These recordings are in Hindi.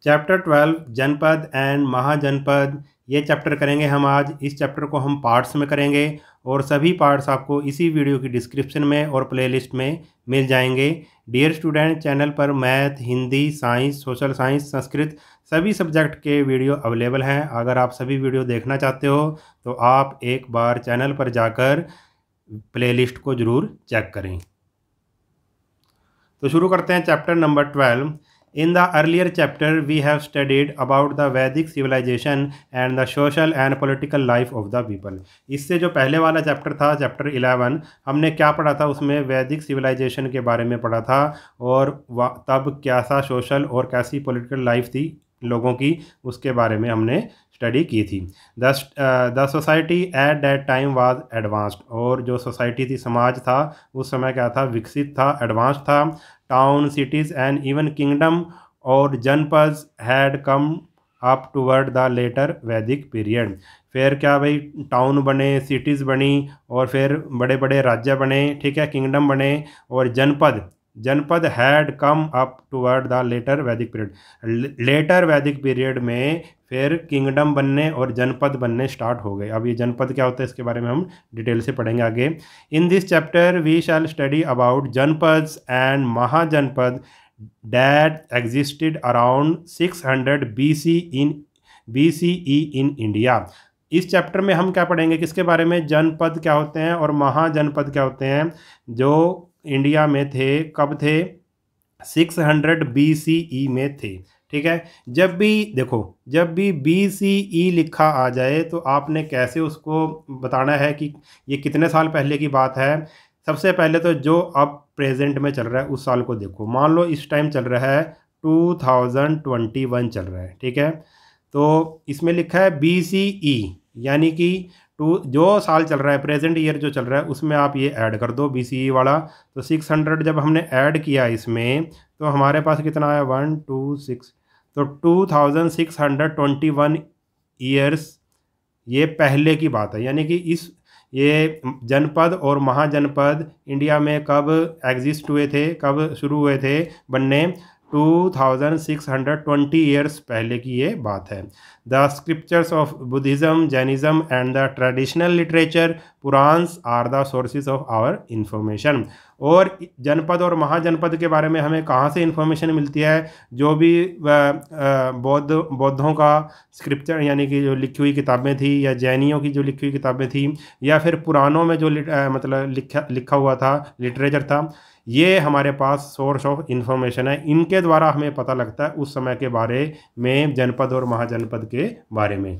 चैप्टर 12 जनपद एंड महाजनपद, ये चैप्टर करेंगे हम आज। इस चैप्टर को हम पार्ट्स में करेंगे और सभी पार्ट्स आपको इसी वीडियो की डिस्क्रिप्शन में और प्लेलिस्ट में मिल जाएंगे। डियर स्टूडेंट, चैनल पर math, Hindi, science, social science, Sanskrit सभी सब्जेक्ट के वीडियो अवेलेबल हैं। अगर आप सभी वीडियो देखना चाहते हो तो आप एक बार चैनल पर जाकर प्लेलिस्ट को ज़रूर चेक करें। तो शुरू करते हैं chapter number 12। In the earlier chapter, we have studied about the Vedic civilization and the social and political life of the people. इससे जो पहले वाला चैप्टर था, चैप्टर 11, हमने क्या पढ़ा था? उसमें वैदिक सिविलाइजेशन के बारे में पढ़ा था और तब कैसा सोशल और कैसी पॉलिटिकल लाइफ थी लोगों की, उसके बारे में हमने स्टडी की थी। The society at that time was advanced, और जो सोसाइटी थी, समाज था, उस समय क्या था? विकसित था, एडवांस था। Town, cities and even kingdom और janapada had come up toward the later Vedic period. फिर क्या भाई? टाउन बने, सिटीज़ बनी और फिर बड़े बड़े राज्य बने, ठीक है, किंगडम बने और janapada had come up toward the later Vedic period. Later Vedic period में फिर किंगडम बनने और जनपद बनने स्टार्ट हो गए। अब ये जनपद क्या होता है, इसके बारे में हम डिटेल से पढ़ेंगे आगे। In this chapter we shall study about janapadas and mahajanapada that existed around 600 BCE in India. इस चैप्टर में हम क्या पढ़ेंगे? किसके बारे में? जनपद क्या होते हैं और महाजनपद क्या होते हैं, जो इंडिया में थे। कब थे? 600 BCE में थे, ठीक है। जब भी देखो, जब भी BCE लिखा आ जाए तो आपने कैसे उसको बताना है कि ये कितने साल पहले की बात है। सबसे पहले तो जो अब प्रेजेंट में चल रहा है उस साल को देखो। मान लो इस टाइम चल रहा है 2021 चल रहा है, ठीक है। तो इसमें लिखा है BCE, यानी कि जो साल चल रहा है, प्रेजेंट ईयर जो चल रहा है, उसमें आप ये ऐड कर दो BCE वाला। तो 600 जब हमने ऐड किया इसमें तो हमारे पास कितना आया? 1 2 6, तो 2621 ईयर्स ये पहले की बात है। यानी कि ये जनपद और महाजनपद इंडिया में कब एग्जिस्ट हुए थे, कब शुरू हुए थे बनने? 2620 ईयर्स पहले की ये बात है। The scriptures of Buddhism, Jainism and the traditional literature Puranas are the sources of our information. और जनपद और महाजनपद के बारे में हमें कहाँ से इंफॉर्मेशन मिलती है? जो भी बौद्धों का स्क्रिप्चर, यानी कि जो लिखी हुई किताबें थी, या जैनियों की जो लिखी हुई किताबें थी, या फिर पुराणों में जो मतलब लिखा हुआ था, लिटरेचर था, ये हमारे पास सोर्स ऑफ इंफॉर्मेशन है। इनके द्वारा हमें पता लगता है उस समय के बारे में, जनपद और महाजनपद के बारे में।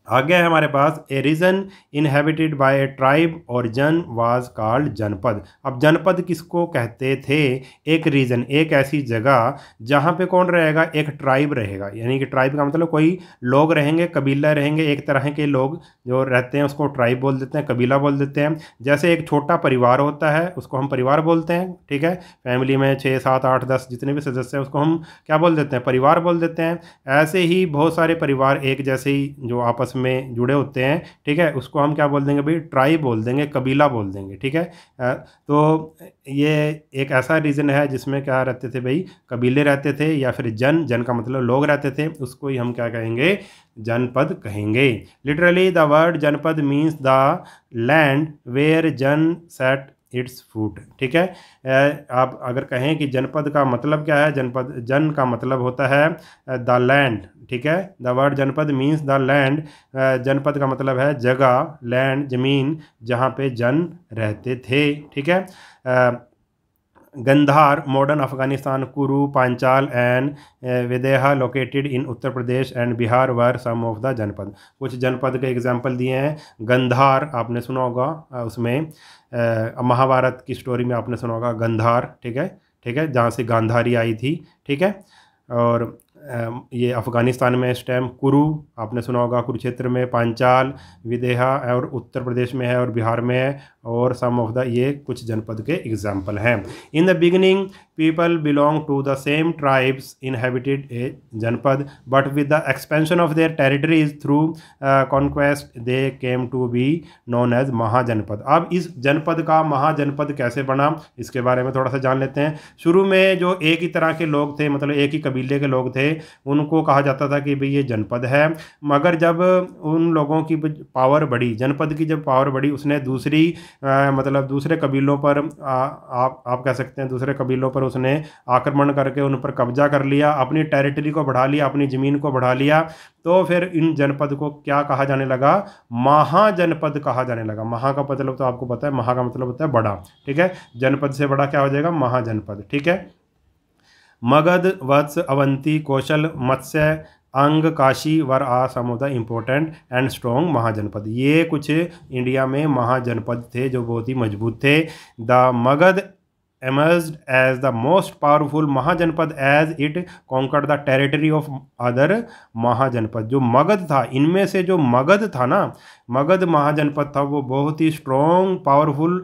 आगे है हमारे पास a region inhabited by a tribe और जन वाज कॉल्ड जनपद। अब जनपद किसको कहते थे? एक रीजन, एक ऐसी जगह जहाँ पे कौन रहेगा? एक ट्राइब रहेगा। यानी कि ट्राइब का मतलब कोई लोग रहेंगे, कबीला रहेंगे, एक तरह के लोग जो रहते हैं उसको ट्राइब बोल देते हैं, कबीला बोल देते हैं। जैसे एक छोटा परिवार होता है उसको हम परिवार बोलते हैं, ठीक है। फैमिली में 6 7 8 10 जितने भी सदस्य हैं उसको हम क्या बोल देते हैं? परिवार बोल देते हैं। ऐसे ही बहुत सारे परिवार एक जैसे ही जो आपस में जुड़े होते हैं, ठीक है, उसको हम क्या बोल देंगे भाई? ट्राइब बोल देंगे, कबीला बोल देंगे, ठीक है। तो ये एक ऐसा रीज़न है जिसमें क्या रहते थे भाई? कबीले रहते थे, या फिर जन का मतलब लोग रहते थे, उसको ही हम क्या कहेंगे? जनपद कहेंगे। लिटरली द वर्ड जनपद मीन्स द लैंड वेयर जन सेट इट्स फूट, ठीक है। आप अगर कहें कि जनपद का मतलब क्या है? जन का मतलब होता है द लैंड, ठीक है। द वर्ड जनपद मीन्स द लैंड, जनपद का मतलब है जगह, लैंड जमीन, जहाँ पे जन रहते थे, ठीक है। Gandhar, modern Afghanistan, Kuru, Panchala and Videha located in Uttar Pradesh and Bihar were some of the janapada. कुछ जनपद के एग्जाम्पल दिए हैं। गंधार आपने सुना होगा, उसमें महाभारत की स्टोरी में आपने सुना होगा गंधार, ठीक है, ठीक है, जहाँ से गांधारी आई थी, ठीक है। और ये अफ़गानिस्तान में इस टाइम। कुरु आपने सुना होगा कुरुक्षेत्र में। पांचाल, विदेहा और उत्तर प्रदेश में है और बिहार में है। और सम ऑफ द, ये कुछ जनपद के एग्जाम्पल हैं। In the beginning people belong to the same tribes inhabited a janapada, but with the expansion of their territories through conquest they came to be known as mahajanapada. अब इस जनपद का महाजनपद कैसे बना, इसके बारे में थोड़ा सा जान लेते हैं। शुरू में जो एक ही तरह के लोग थे, मतलब एक ही कबीले के लोग थे, थे उनको कहा जाता था कि भाई ये जनपद है। मगर जब उन लोगों की पावर बढ़ी, जनपद की जब पावर बढ़ी, उसने दूसरी मतलब दूसरे कबीलों पर आप कह सकते हैं दूसरे कबीलों पर उसने आक्रमण करके उन पर कब्जा कर लिया, अपनी टेरिटरी को बढ़ा लिया, अपनी ज़मीन को बढ़ा लिया। तो फिर इन जनपद को क्या कहा जाने लगा? महाजनपद कहा जाने लगा। महा का मतलब तो आपको पता है, महा का मतलब होता है बड़ा, ठीक है। जनपद से बड़ा क्या हो जाएगा? महाजनपद, ठीक है। मगध, वत्स, Avanti, Kaushal, Matsya, Anga, Kashi were are some of the important and strong mahajanapada. ये कुछ इंडिया में महाजनपद थे जो बहुत ही मजबूत थे। The Magadh emerged as the most powerful महाजनपद as it conquered the territory of other महाजनपद। जो मगध था, इनमें से जो मगध था ना, मगध महाजनपद था, वो बहुत ही स्ट्रॉन्ग पावरफुल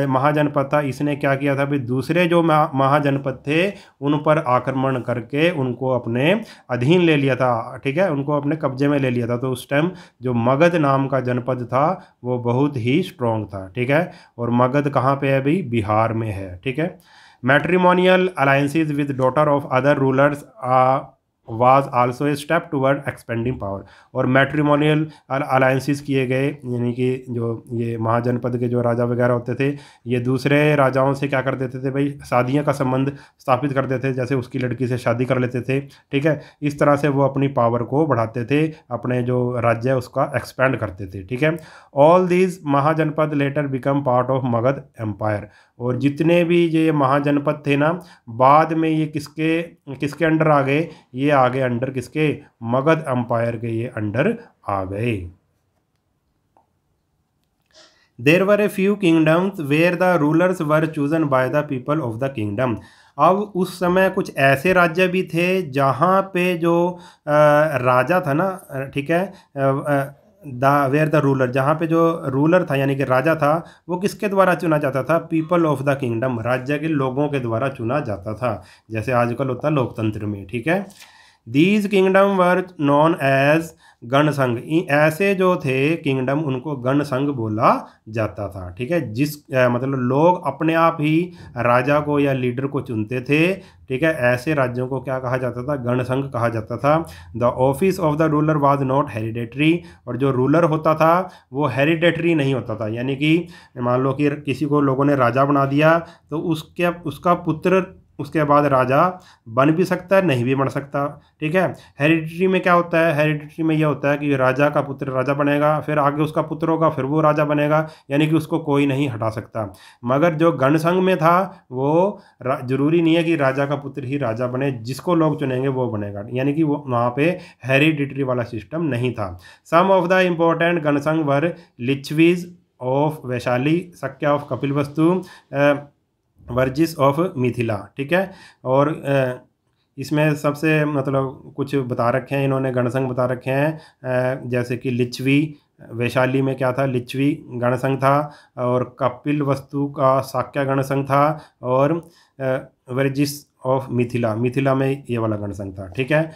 महाजनपद था। इसने क्या किया था? भाई दूसरे जो महाजनपद थे उन पर आक्रमण करके उनको अपने अधीन ले लिया था, ठीक है, उनको अपने कब्जे में ले लिया था। तो उस टाइम जो मगध नाम का जनपद था वो बहुत ही स्ट्रॉन्ग था, ठीक है। और मगध कहाँ पे है भाई? बिहार में है, ठीक है। Matrimonial alliances with daughter of other rulers was also a step toward expanding power. और मैट्रिमोनियल अलायंसेस किए गए, यानी कि जो ये महाजनपद के जो राजा वगैरह होते थे, ये दूसरे राजाओं से क्या कर देते थे भाई? शादियों का संबंध स्थापित कर देते थे, जैसे उसकी लड़की से शादी कर लेते थे, ठीक है। इस तरह से वो अपनी पावर को बढ़ाते थे, अपने जो राज्य है उसका एक्सपेंड करते थे, ठीक है। All these mahajanapada later become part of Magadha empire. और जितने भी ये महाजनपद थे ना, बाद में ये किसके किसके अंडर आ गए? ये आ गए अंडर किसके? मगध एम्पायर के ये अंडर आ गए। There were a few kingdoms where the rulers were chosen by the people of the kingdom. अब उस समय कुछ ऐसे राज्य भी थे जहाँ पे जो राजा था ना, ठीक है, द वेयर द रूलर, जहाँ पे जो रूलर था यानी कि राजा था, वो किसके द्वारा चुना जाता था? पीपल ऑफ द किंगडम, राज्य के लोगों के द्वारा चुना जाता था, जैसे आजकल होता है लोकतंत्र में, ठीक है। These kingdom were known as gana sangha. ऐसे जो थे किंगडम उनको गण संघ बोला जाता था, ठीक है। जिस मतलब लोग अपने आप ही राजा को या लीडर को चुनते थे, ठीक है। ऐसे राज्यों को क्या कहा जाता था? गण संघ कहा जाता था। The office of the ruler was not hereditary. और जो रूलर होता था वो हेरिडेटरी नहीं होता था, यानी कि मान लो कि किसी को लोगों ने राजा बना दिया तो उसका पुत्र उसके बाद राजा बन भी सकता है, नहीं भी बन सकता, ठीक है। हेरिडिटरी में क्या होता है? हेरिडिटरी में यह होता है कि राजा का पुत्र राजा बनेगा, फिर आगे उसका पुत्र होगा, फिर वो राजा बनेगा, यानी कि उसको कोई नहीं हटा सकता। मगर जो गण संघ में था वो जरूरी नहीं है कि राजा का पुत्र ही राजा बने, जिसको लोग चुनेंगे वो बनेगा, यानी कि वो वहाँ पे हेरिडिटरी वाला सिस्टम नहीं था। सम of the important gana sangha were Lichchhavis of Vaishali, Shakya of Kapilavastu, Vajjis of Mithila, ठीक है। और इसमें सबसे मतलब कुछ बता रखे हैं इन्होंने, गणसंघ बता रखे हैं, जैसे कि लिच्छवी, वैशाली में क्या था? लिच्छवी गणसंघ था। और कपिल वस्तु का शाक्य गणसंघ था। और वर्जिस ऑफ मिथिला, मिथिला में ये वाला गणसंघ था, ठीक है।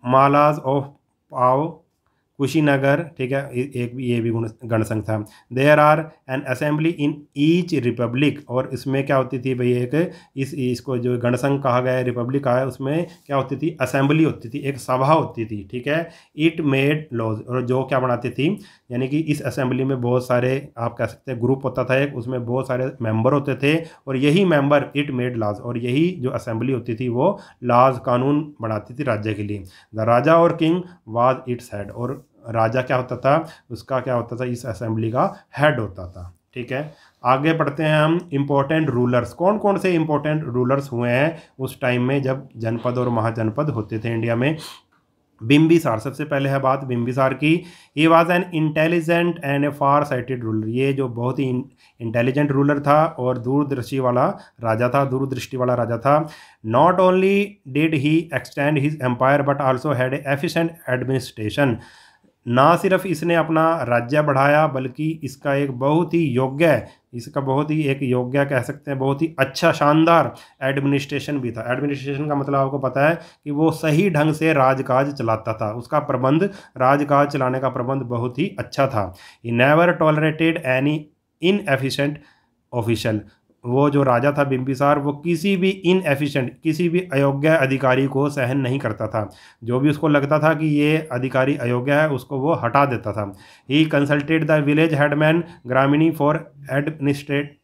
मालाज ऑफ पाव, कुशीनगर, ठीक है, एक ये भी गणसंघ था। There are an assembly in each republic. और इसमें क्या होती थी भाई? एक इसको जो गणसंघ कहा गया है, रिपब्लिक कहा है, उसमें क्या होती थी? असेंबली होती थी, एक सभा होती थी, ठीक है। इट मेड लॉज, और जो क्या बनाती थी, यानी कि इस असेंबली में बहुत सारे आप कह सकते हैं ग्रुप होता था एक, उसमें बहुत सारे मेंबर होते थे, और यही मेंबर इट मेड लॉज, और यही जो असेंबली होती थी वो लॉज कानून बनाती थी राज्य के लिए। द राजा और किंग वाज इट्स हेड। और राजा क्या होता था? उसका क्या होता था? इस असेंबली का हेड होता था, ठीक है। आगे बढ़ते हैं हम। इम्पोर्टेंट रूलर्स, कौन कौन से इम्पोर्टेंट रूलर्स हुए हैं उस टाइम में जब जनपद और महाजनपद होते थे इंडिया में? बिम्बिसार, सबसे पहले है बात बिम्बिसार की। He was an intelligent and a far sighted ruler. ये जो बहुत ही इंटेलिजेंट रूलर था और दूरदृष्टि वाला राजा था, दूरदृष्टि वाला राजा था। Not only did he extend his empire but also had a efficient administration. ना सिर्फ इसने अपना राज्य बढ़ाया बल्कि इसका एक बहुत ही योग्य कह सकते हैं, बहुत ही अच्छा शानदार एडमिनिस्ट्रेशन भी था। एडमिनिस्ट्रेशन का मतलब आपको पता है कि वो सही ढंग से राजकाज चलाता था, उसका प्रबंध, राजकाज चलाने का प्रबंध बहुत ही अच्छा था। He never tolerated any inefficient official. वो जो राजा था बिम्बिसार, वो किसी भी इनएफिशिएंट, किसी भी अयोग्य अधिकारी को सहन नहीं करता था। जो भी उसको लगता था कि ये अधिकारी अयोग्य है, उसको वो हटा देता था। He consulted the village headman gramini for administrating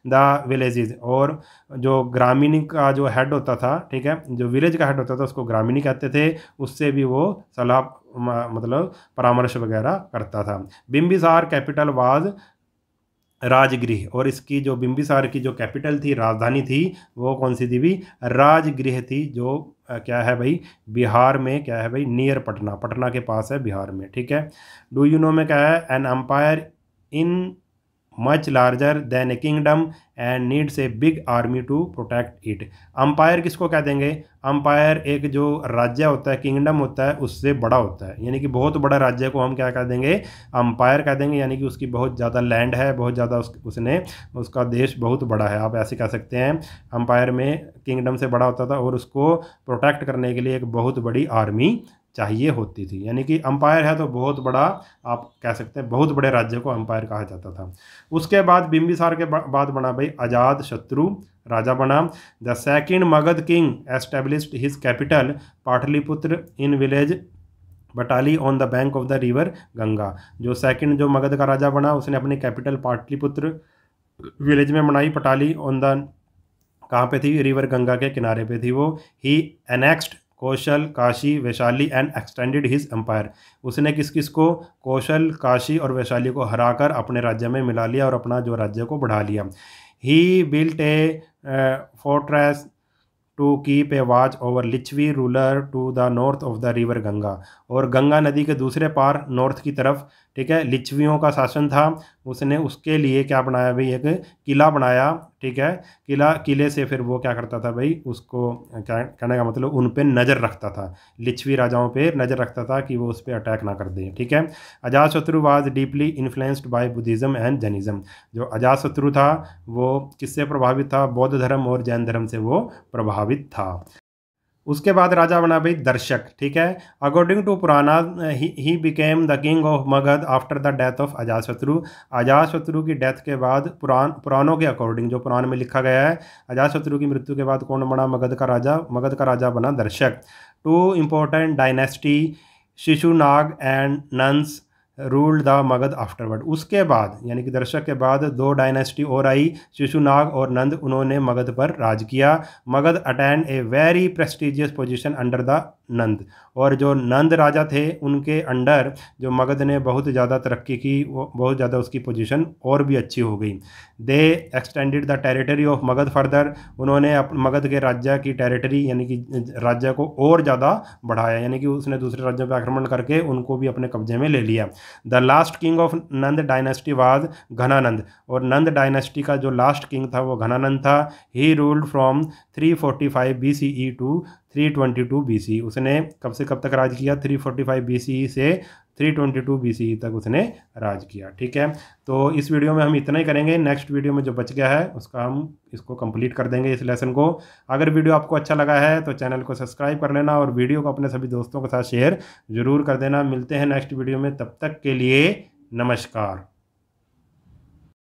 the villages. और जो ग्रामीणी का जो हेड होता था, ठीक है, जो विलेज का हेड होता था उसको ग्रामीणी कहते थे, उससे भी वो सलाह मतलब परामर्श वगैरह करता था। बिम्बिसार कैपिटल वाज राजगृह, और इसकी जो बिम्बिसार की जो कैपिटल थी, राजधानी थी, वो कौन सी थी भी? राजगृह थी, जो क्या है भाई? बिहार में क्या है भाई? नियर पटना, पटना के पास है बिहार में, ठीक है। डू यू नो में क्या है? An empire in much larger than a kingdom and needs a big army to protect it. Empire किसको कह देंगे? अंपायर एक जो राज्य होता है, किंगडम होता है, उससे बड़ा होता है, यानी कि बहुत बड़ा राज्य को हम क्या कह देंगे? अंपायर कह देंगे, यानी कि उसकी बहुत ज़्यादा लैंड है, बहुत ज़्यादा उसने, उसका देश बहुत बड़ा है, आप ऐसे कह सकते हैं। अंपायर में किंगडम से बड़ा होता था और उसको प्रोटेक्ट करने के लिए एक बहुत बड़ी आर्मी चाहिए होती थी, यानी कि अंपायर है तो बहुत बड़ा, आप कह सकते हैं बहुत बड़े राज्य को अंपायर कहा जाता था। उसके बाद बिम्बिसार के बाद बना भाई अजात शत्रु राजा बना। The second Magadha king established his capital Pataliputra in village Batali on the bank of the river Ganga. जो सेकंड जो मगध का राजा बना, उसने अपनी कैपिटल पाटलिपुत्र विलेज में बनाई, पटाली ऑन द, कहाँ पे थी? रिवर गंगा के किनारे पे थी वो। He annexed Kaushal Kashi Vaishali and extended his empire. उसने किस किस को? कौशल काशी और वैशाली को हराकर अपने राज्य में मिला लिया और अपना जो राज्य को बढ़ा लिया। He built a fortress to keep a watch over Lichchhavi ruler to the north of the river Ganga. और गंगा नदी के दूसरे पार नॉर्थ की तरफ, ठीक है, लिच्छवियों का शासन था। उसने उसके लिए क्या बनाया भाई? एक किला बनाया, ठीक है। किले से फिर वो क्या करता था भाई? उसको क्या कहने का मतलब, उन पे नज़र रखता था, लिच्छवी राजाओं पे नज़र रखता था कि वो उस पर अटैक ना कर दें, ठीक है। Ajatashatru was deeply influenced by Buddhism and Jainism. जो अजातशत्रु था वो किससे प्रभावित था? बौद्ध धर्म और जैन धर्म से वो प्रभावित था। उसके बाद राजा बना भाई दर्शक, ठीक है। अकॉर्डिंग टू पुराना he became the king of Magadh after the death of Ajatashatru. Ajatashatru की डेथ के बाद पुराणों के अकॉर्डिंग, जो पुराण में लिखा गया है, अजातशत्रु की मृत्यु के बाद कौन बना मगध का राजा? मगध का राजा बना Darshaka. Two important dynasty Shishunaga and Nandas ruled the Magadha afterward. उसके बाद यानी कि दर्शक के बाद दो डायनेस्टी और आई, शिशुनाग और नंद, उन्होंने मगध पर राज किया। Magadha attend a very prestigious position under the Nanda. और जो नंद राजा थे उनके अंडर जो मगध ने बहुत ज़्यादा तरक्की की, वो बहुत ज़्यादा उसकी पोजीशन और भी अच्छी हो गई। They extended the territory of Magadh further. उन्होंने मगध के राज्य की टेरिटरी यानी कि राज्य को और ज़्यादा बढ़ाया, यानी कि उसने दूसरे राज्यों पर आक्रमण करके उनको भी अपने कब्जे में ले लिया। The last king of Nanda dynasty was Ghanananda. और नंद डायनेस्टी का जो लास्ट किंग था वो घनानंद था। He ruled from 345 BCE to 322 BCE। उसने कब से कब तक राज किया? 345 BCE से 322 BCE तक उसने राज किया, ठीक है। तो इस वीडियो में हम इतना ही करेंगे। नेक्स्ट वीडियो में जो बच गया है उसका हम इसको कंप्लीट कर देंगे, इस लेसन को। अगर वीडियो आपको अच्छा लगा है तो चैनल को सब्सक्राइब कर लेना और वीडियो को अपने सभी दोस्तों के साथ शेयर ज़रूर कर देना। मिलते हैं नेक्स्ट वीडियो में, तब तक के लिए नमस्कार।